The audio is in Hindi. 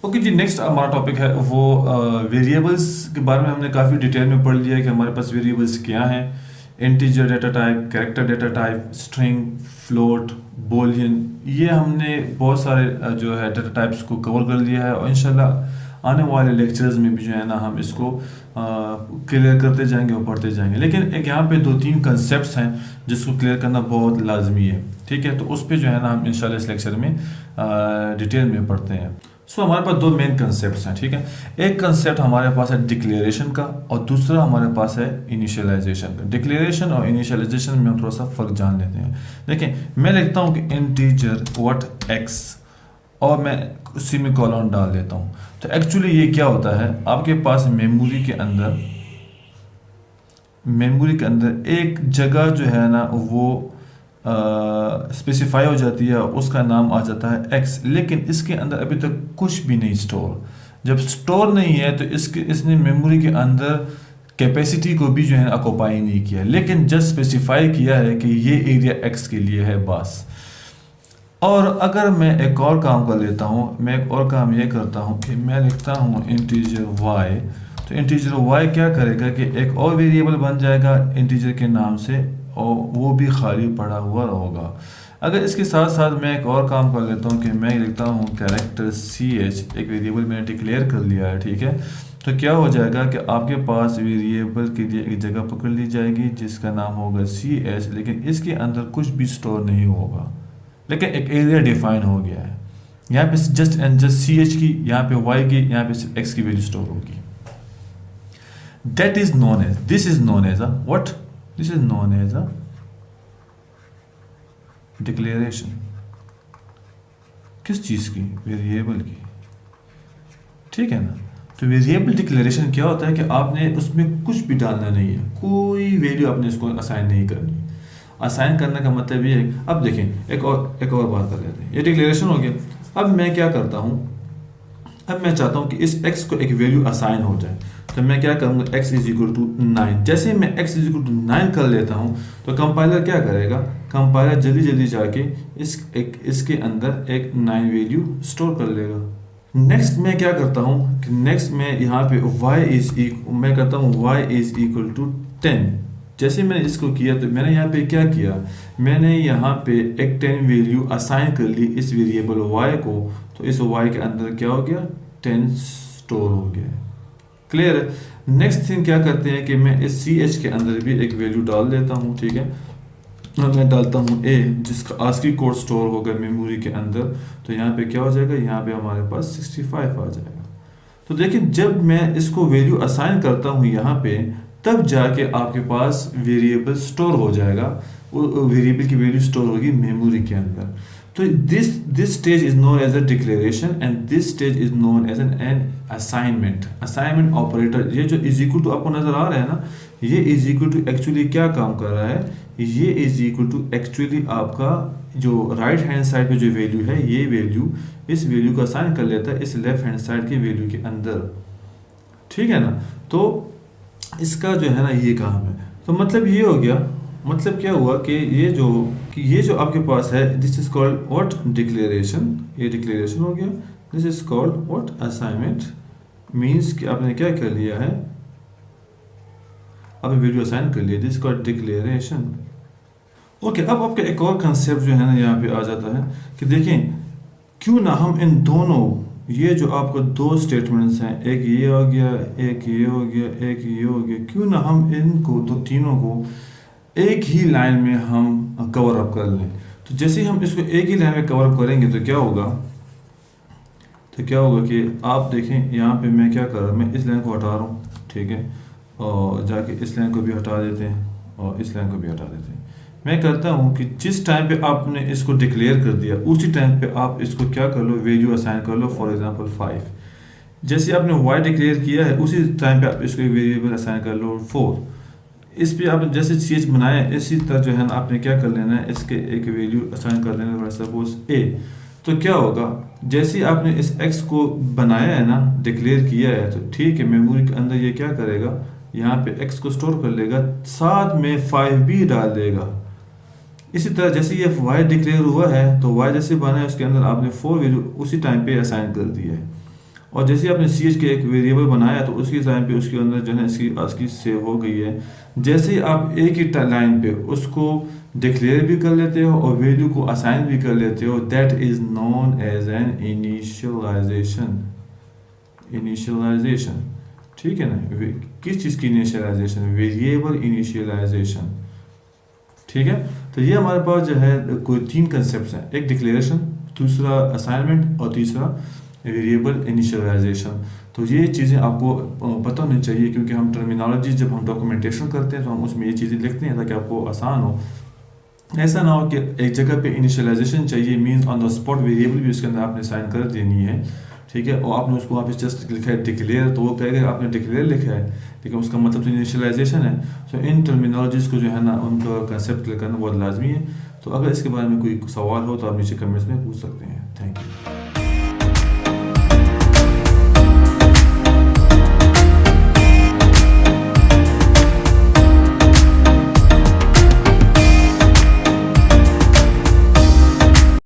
ओके जी, नेक्स्ट हमारा टॉपिक है वो वेरिएबल्स के बारे में हमने काफ़ी डिटेल में पढ़ लिया है कि हमारे पास वेरिएबल्स क्या हैं। Integer data type, character data type, string, float, Boolean, ये हमने बहुत सारे जो है डेटा टाइप्स को कवर कर लिया है और इंशाल्लाह आने वाले लेक्चर्स में भी जो है ना हम इसको क्लियर करते जाएंगे और पढ़ते जाएंगे। लेकिन एक यहाँ पे दो तीन कंसेप्ट्स हैं जिसको क्लियर करना बहुत लाजमी है, ठीक है। तो उस पर जो है ना हम इंशाल्लाह इस लेक्चर में डिटेल में पढ़ते हैं। हमारे पास दो मेन कंसेप्ट हैं, ठीक है। एक कंसेप्ट हमारे पास है डिक्लेरेशन का और दूसरा हमारे पास है इनिशियलाइजेशन का। डिक्लेरेशन और इनिशियलाइजेशन में हम थोड़ा सा फर्क जान लेते हैं। देखिए, मैं लिखता हूँ कि इंटीजर व्हाट एक्स और मैं उसी में कॉलन डाल देता हूँ। तो एक्चुअली ये क्या होता है, आपके पास मेमोरी के अंदर एक जगह जो है ना वो स्पेसिफाई हो जाती है, उसका नाम आ जाता है एक्स, लेकिन इसके अंदर अभी तक कुछ भी नहीं स्टोर। जब स्टोर नहीं है तो इसने मेमोरी के अंदर कैपेसिटी को भी जो है ऑक्युपाई नहीं किया, लेकिन जस्ट स्पेसिफाई किया है कि ये एरिया एक्स के लिए है बस। और अगर मैं एक और काम कर लेता हूँ, मैं एक और काम ये करता हूँ कि मैं लिखता हूँ इंटीजर वाई। तो इंटीजर वाई क्या करेगा कि एक और वेरिएबल बन जाएगा इंटीजर के नाम से और वो भी खाली पड़ा हुआ होगा। अगर इसके साथ साथ मैं एक और काम कर लेता हूँ कि मैं लिखता हूँ कैरेक्टर सी एच, एक वेरिएबल मैंने डिक्लेयर कर लिया है, ठीक है। तो क्या हो जाएगा कि आपके पास वेरिएबल के लिए एक जगह पकड़ ली जाएगी जिसका नाम होगा सी एच, लेकिन इसके अंदर कुछ भी स्टोर नहीं होगा, लेकिन एक एरिया डिफाइन हो गया है। यहाँ पे just and just C H की, यहाँ पे वाई की, यहाँ पे सिर्फ एक्स की वैल्यू स्टोर होगी। That is known as, this is known as what, this is known as a declaration. किस चीज की? वेरिएबल की, ठीक है ना। तो वेरिएबल डिक्लेरेशन क्या होता है कि आपने उसमें कुछ भी डालना नहीं है, कोई वैल्यू आपने इसको असाइन नहीं करनी। असाइन करने का मतलब ये है, अब देखें एक और बात कर लेते हैं। ये डिक्लेरेशन हो गया। अब मैं क्या करता हूँ, अब मैं चाहता हूँ कि इस x को एक वैल्यू असाइन हो जाए। तो मैं क्या करूँगा, x इज इक्वल टू 9। जैसे मैं x इज इक्वल टू 9 कर लेता हूँ तो कंपाइलर क्या करेगा, कंपाइलर जल्दी जल्दी जाके इसके अंदर एक 9 वैल्यू स्टोर कर लेगा। नेक्स्ट मैं क्या करता हूँ कि नेक्स्ट मैं यहाँ पे मैं करता हूँ y इज इक्वल टू 10। जैसे मैंने इसको किया तो मैंने यहाँ पे क्या किया, मैंने यहाँ पे एक 10 वैल्यू असाइन कर ली इस वेरिएबल y को। तो इस y के अंदर क्या हो गया, 10 स्टोर हो गया। क्लियर है। नेक्स्ट थिंग क्या करते हैं कि मैं इस सी एच के अंदर भी एक वैल्यू डाल देता हूँ, ठीक है। और मैं डालता हूँ a, जिसका ASCII कोड स्टोर होगा मेमोरी के अंदर। तो यहाँ पे क्या हो जाएगा, यहाँ पे हमारे पास 65 आ जाएगा। तो देखिए, जब मैं इसको वैल्यू असाइन करता हूँ यहाँ पे, तब जाके आपके पास वेरिएबल स्टोर हो जाएगा, वो वेरिएबल की वैल्यू स्टोर होगी मेमोरी के अंदर। तो this stage is known as a declaration and this stage is known as an assignment operator. ये जो इज इक्वल टू आपको नजर आ रहा है ना, ये इज इक्वल टू एक्चुअली क्या काम कर रहा है, ये इज इक्वल टू एक्चुअली आपका जो राइट हैंड साइड पे जो वैल्यू है, ये वैल्यू इस वैल्यू को असाइन कर लेता है इस लेफ्ट हैंड साइड की वैल्यू के अंदर, ठीक है ना। तो इसका जो है ना ये काम है। तो मतलब ये हो गया, मतलब क्या हुआ कि ये जो आपके पास है, this is called what, declaration. ये डिक्लेरेशन हो गया। This is called what, assignment. Means कि आपने क्या कर लिया है, आपने वैल्यू असाइन कर लिया, this is called declaration. Okay, अब आपका एक और कंसेप्ट जो है ना यहाँ पे आ जाता है कि देखें, क्यों ना हम इन दोनों, ये जो आपको दो स्टेटमेंट्स हैं, एक ये हो गया, एक ये हो गया, एक ये हो गया, क्यों ना हम इनको तीनों को एक ही लाइन में हम कवर अप कर लें। तो जैसे ही हम इसको एक ही लाइन में कवर अप करेंगे तो क्या होगा, कि आप देखें यहाँ पे मैं क्या कर रहा हूँ, मैं इस लाइन को हटा रहा हूँ, ठीक है, और जाके इस लाइन को भी हटा देते हैं और इस लाइन को भी हटा देते हैं। मैं करता हूँ कि जिस टाइम पे आपने इसको डिक्लेयर कर दिया, उसी टाइम पे आप इसको क्या कर लो, वैल्यू असाइन कर लो। फॉर एग्जांपल 5, जैसे आपने y डिक्लेयर किया है उसी टाइम पे आप इसको वेरिएबल असाइन कर लो 4। इस पे आप जैसे ch बनाया, इसी तरह जो है ना आपने क्या कर लेना है, इसके एक वैल्यू असाइन कर देना है, सपोज a। तो क्या होगा, जैसे ही आपने इस x को बनाया है ना, डिक्लेयर किया है, तो ठीक है, मेमोरी के अंदर ये क्या करेगा, यहाँ पे x को स्टोर कर लेगा, साथ में 5 भी डाल देगा। इसी तरह जैसे ये y डिक्लेयर हुआ है तो y जैसे बना है उसके अंदर आपने 4 वैल्यू उसी टाइम पे असाइन कर दिया है। और जैसे आपने सी एच के एक वेरिएबल बनाया तो उसके टाइम पे उसके अंदर जो है इसकी सेव हो गई है। जैसे ही आप एक ही लाइन पे उसको डिक्लेयर भी कर लेते हो और वैल्यू को असाइन भी कर लेते हो, that is known as an initialisation. ठीक है ना, किस चीज़ की इनिशियलाइजेशन? Variable initialisation. ठीक है, तो ये हमारे पास जो है कोई 3 कंसेप्ट हैं, एक डिक्लेरेशन, दूसरा असाइनमेंट और तीसरा वेरिएबल इनिशियलाइजेशन। तो ये चीज़ें आपको पता होनी चाहिए, क्योंकि हम टर्मिनोलॉजी जब हम डॉक्यूमेंटेशन करते हैं तो हम उसमें ये चीज़ें लिखते हैं ताकि आपको आसान हो। ऐसा ना हो कि एक जगह पे इनिशियलाइजेशन चाहिए, means on the spot variable भी उसके अंदर आपने साइन कर देनी है। ठीक है, और आपने उसको वहाँ पे जस्ट लिखा है डिक्लेयर, तो वो कहेगा आपने डिक्लेयर लिखा है लेकिन उसका मतलब तो इनिशियलाइजेशन है। सो इन टर्मिनोलॉजीज़ को जो है ना उनका कंसेप्ट क्लियर करना बहुत लाजमी है। तो अगर इसके बारे में कोई सवाल हो तो आप नीचे कमेंट्स में पूछ सकते हैं। Thank you.